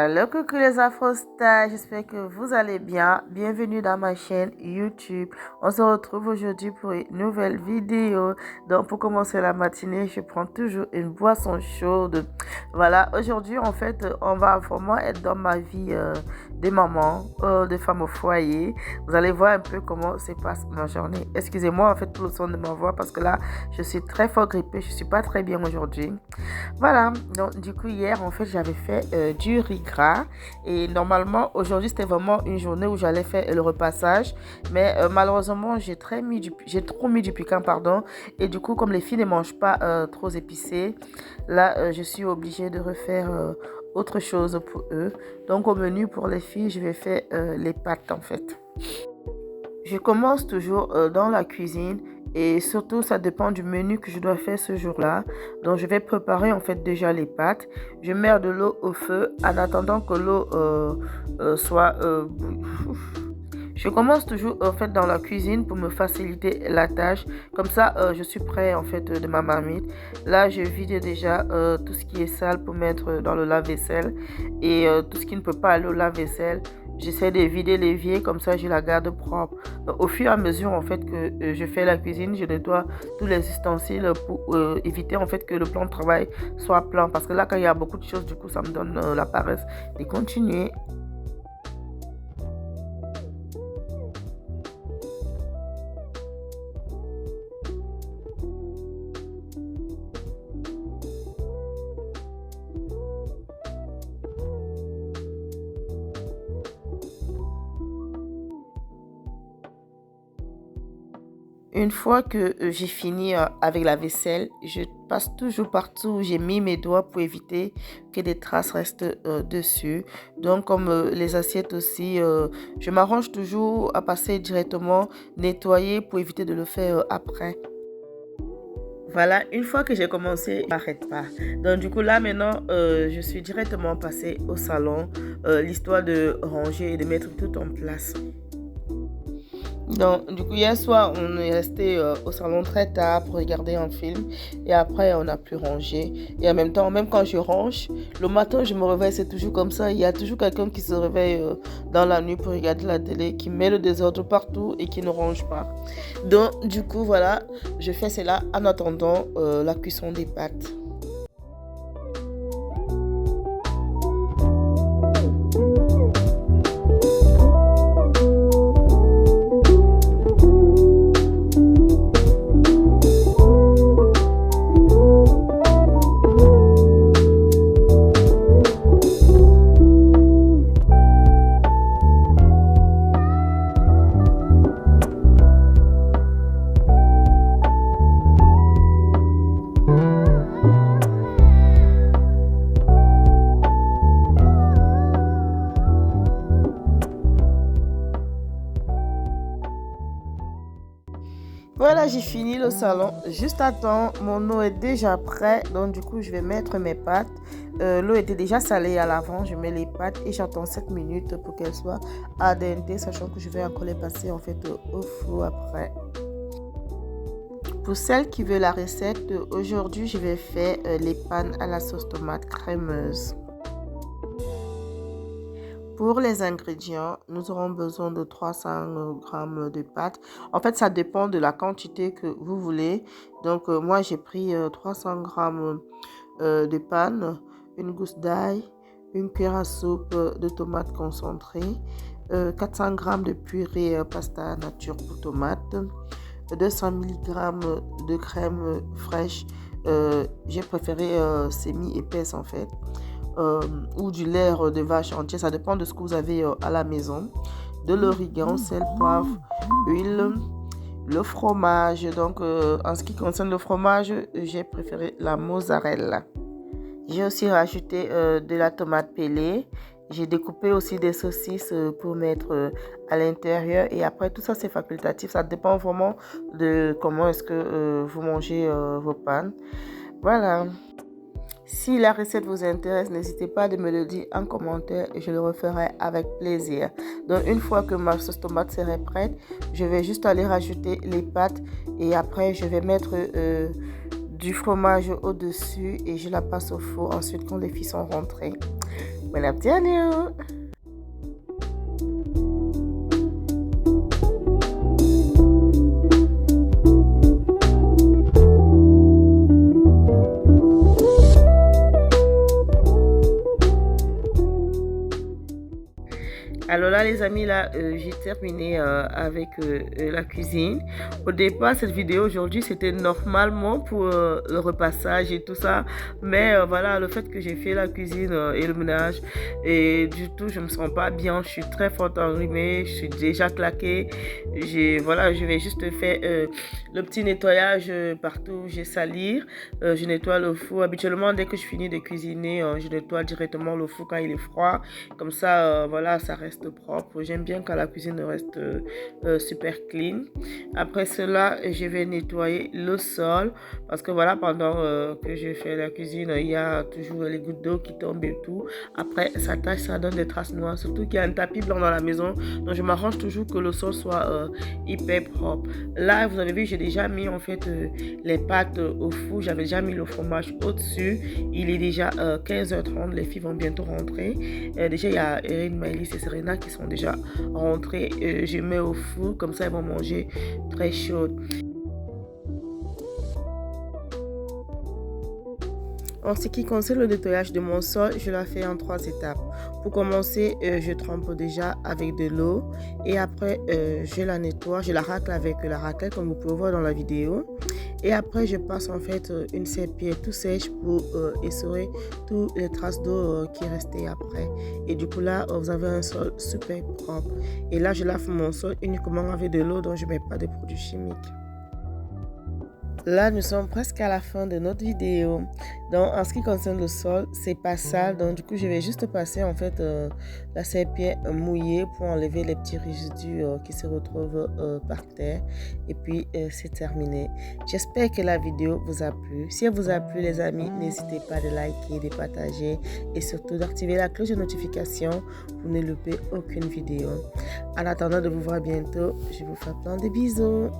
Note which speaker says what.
Speaker 1: Allô, coucou les Afrostars, j'espère que vous allez bien. Bienvenue dans ma chaîne YouTube. On se retrouve aujourd'hui pour une nouvelle vidéo. Donc pour commencer la matinée, je prends toujours une boisson chaude. Voilà, aujourd'hui en fait, on va vraiment être dans ma vie de maman, de femme au foyer. Vous allez voir un peu comment se passe ma journée. Excusez-moi en fait pour le son de ma voix parce que là, je suis très fort grippée, je suis pas très bien aujourd'hui. Voilà, donc du coup hier en fait j'avais fait du riz gras et normalement aujourd'hui c'était vraiment une journée où j'allais faire le repassage, mais malheureusement j'ai trop mis du piquant pardon, et du coup comme les filles ne mangent pas trop épicé, là je suis obligée de refaire autre chose pour eux. Donc au menu pour les filles je vais faire les pâtes en fait. Je commence toujours dans la cuisine et surtout ça dépend du menu que je dois faire ce jour-là. Donc je vais préparer en fait déjà les pâtes. Je mets de l'eau au feu en attendant que l'eau soit je commence toujours en fait dans la cuisine pour me faciliter la tâche. Comme ça, je suis prêt en fait de ma marmite. Là, je vide déjà tout ce qui est sale pour mettre dans le lave-vaisselle et tout ce qui ne peut pas aller au lave-vaisselle. J'essaie de vider l'évier, comme ça je la garde propre. Donc, au fur et à mesure en fait que je fais la cuisine, je nettoie tous les ustensiles pour éviter en fait que le plan de travail soit plein. Parce que là, quand il y a beaucoup de choses, du coup, ça me donne la paresse de continuer. Une fois que j'ai fini avec la vaisselle, je passe toujours partout où j'ai mis mes doigts pour éviter que des traces restent dessus. Donc comme les assiettes aussi, je m'arrange toujours à passer directement nettoyer pour éviter de le faire après. Voilà, une fois que j'ai commencé, je m'arrête pas. Donc du coup là maintenant, je suis directement passée au salon, l'histoire de ranger et de mettre tout en place. Donc, du coup, hier soir, on est resté au salon très tard pour regarder un film. Et après, on a pu ranger. Et en même temps, même quand je range, le matin, je me réveille, c'est toujours comme ça. Il y a toujours quelqu'un qui se réveille dans la nuit pour regarder la télé, qui met le désordre partout et qui ne range pas. Donc, du coup, voilà, je fais cela en attendant la cuisson des pâtes. Voilà, j'ai fini le salon. Juste à temps, mon eau est déjà prête. Donc, du coup, je vais mettre mes pâtes. L'eau était déjà salée à l'avant. Je mets les pâtes et j'attends 7 minutes pour qu'elles soient al dente, sachant que je vais encore les passer en fait au four après. Pour celles qui veulent la recette, aujourd'hui, je vais faire les pannes à la sauce tomate crémeuse. Pour les ingrédients, nous aurons besoin de 300 g de pâtes. En fait, ça dépend de la quantité que vous voulez. Donc, moi, j'ai pris 300 g de panne, une gousse d'ail, une cuillère à soupe de tomates concentrées, 400 g de purée pasta nature pour tomates, 200 mg de crème fraîche. J'ai préféré semi-épaisse en fait. Ou du lait de vache entier, ça dépend de ce que vous avez à la maison, de l'origan, sel, poivre, huile, le fromage. Donc en ce qui concerne le fromage, j'ai préféré la mozzarella. J'ai aussi rajouté de la tomate pelée. J'ai découpé aussi des saucisses pour mettre à l'intérieur, et après tout ça c'est facultatif, ça dépend vraiment de comment est-ce que vous mangez vos pannes. Voilà. Si la recette vous intéresse, n'hésitez pas à me le dire en commentaire et je le referai avec plaisir. Donc une fois que ma sauce tomate serait prête, je vais juste aller rajouter les pâtes et après je vais mettre du fromage au-dessus et je la passe au four ensuite quand les filles sont rentrées. Bon appétit à nous. Alors là les amis, là j'ai terminé avec la cuisine. Au départ cette vidéo aujourd'hui c'était normalement pour le repassage et tout ça, mais voilà, le fait que j'ai fait la cuisine et le ménage, et du tout je me sens pas bien, je suis très forte enrhumée, je suis déjà claquée. Voilà, je vais juste faire le petit nettoyage partout où j'ai salir. Je nettoie le four. Habituellement dès que je finis de cuisiner, je nettoie directement le four quand il est froid, comme ça voilà, ça reste propre. J'aime bien quand la cuisine reste super clean. Après cela, je vais nettoyer le sol parce que voilà, pendant que je fais la cuisine, il y a toujours les gouttes d'eau qui tombent et tout. Après, ça tâche, ça donne des traces noires, surtout qu'il y a un tapis blanc dans la maison. Donc je m'arrange toujours que le sol soit hyper propre. Là, vous avez vu, j'ai déjà mis en fait les pâtes au four. J'avais déjà mis le fromage au-dessus. Il est déjà 15h30. Les filles vont bientôt rentrer. Déjà, il y a Erin, Maëlys et Serena qui sont déjà rentrées. Je mets au four, comme ça, elles vont manger très chaude. En ce qui concerne le nettoyage de mon sol, je la fais en 3 étapes. Pour commencer, je trempe déjà avec de l'eau et après, je la nettoie, je la racle avec la raclette comme vous pouvez voir dans la vidéo. Et après, je passe en fait une serpillière tout sèche pour essorer toutes les traces d'eau qui restaient après. Et du coup là, vous avez un sol super propre. Et là, je lave mon sol uniquement avec de l'eau, donc je ne mets pas de produits chimiques. Là, nous sommes presque à la fin de notre vidéo. Donc, en ce qui concerne le sol, c'est pas sale. Donc, du coup, je vais juste passer en fait la serpillière mouillée pour enlever les petits résidus qui se retrouvent par terre. Et puis, c'est terminé. J'espère que la vidéo vous a plu. Si elle vous a plu, les amis, n'hésitez pas de liker, de partager et surtout d'activer la cloche de notification pour ne louper aucune vidéo. En attendant de vous voir bientôt, je vous fais plein de bisous.